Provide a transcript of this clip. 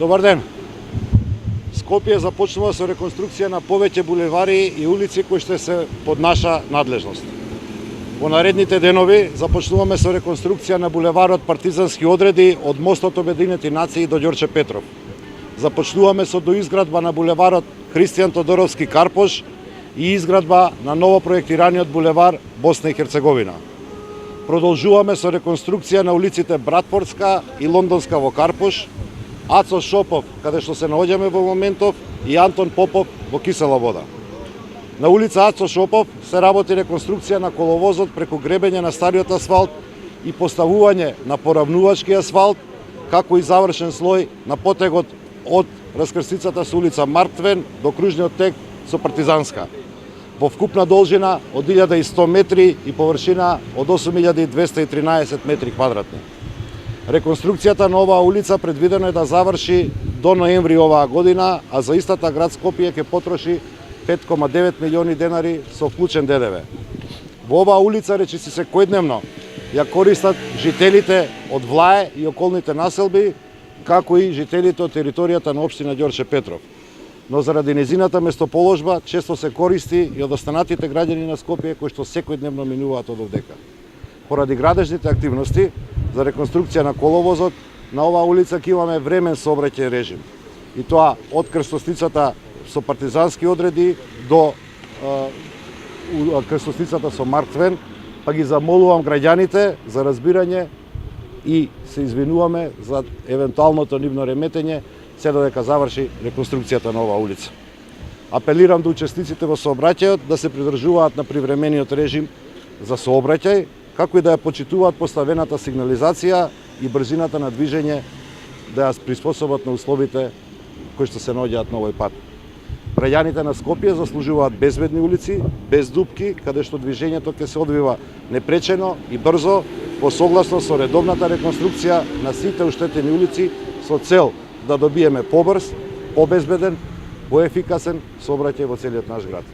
Добар ден. Скопје започнува со реконструкција на повеќе булевари и улици кои што се под наша надлежност. Во наредните денови започнуваме со реконструкција на булеварот Партизански одреди од мостот Обединети нации до Ѓорче Петров. Започнуваме со доизградба на булеварот Христијан Тодоровски Карпош и изградба на ново проектираниот булевар Босна и Херцеговина. Продолжуваме со реконструкција на улиците Братфордска и Лондонска во Карпош, Ацо Шопов, каде што се наоѓаме во моментов, и Антон Попов во Кисела Вода. На улица Ацо Шопов се работи реконструкција на коловозот преку гребење на стариот асфалт и поставување на поравнувачки асфалт, како и завршен слој на потегот од раскрстицата со улица Марктвен до кружниот тег со Партизанска, во вкупна должина од 1100 метри и површина од 8213 метри квадратни. Реконструкцијата на оваа улица предвидено е да заврши до ноември оваа година, а за истата град Скопје ќе потроши 5,9 милиони денари со вклучен ДДВ. Во оваа улица речиси секојдневно ја користат жителите од Влае и околните населби, како и жителите од територијата на општина Ѓорче Петров. Но заради незината местоположба често се користи и од останатите граѓани на Скопје кои што секојдневно минуваат од овдека. Поради градежните активности за реконструкција на коловозот, на оваа улица ќе имаме времен сообраќај режим. И тоа од крстосницата со Партизански одреди до крстосницата со Марктвен, па ги замолувам граѓаните за разбирање и се извинуваме за евентуалното нивно реметење, се додека заврши реконструкцијата на оваа улица. Апелирам до учесниците во сообраќајот да се придржуваат на привремениот режим за сообраќај, како и да ја почитуваат поставената сигнализација и брзината на движење да ја приспособат на условите кои што се наоѓаат на овој пат. Граѓаните на Скопје заслужуваат безбедни улици, без дупки, каде што движењето ќе се одвива непречено и брзо, во согласно со редовната реконструкција на сите уштетени улици со цел да добиеме побрз, побезбеден, поефикасен сообраќај во целиот наш град.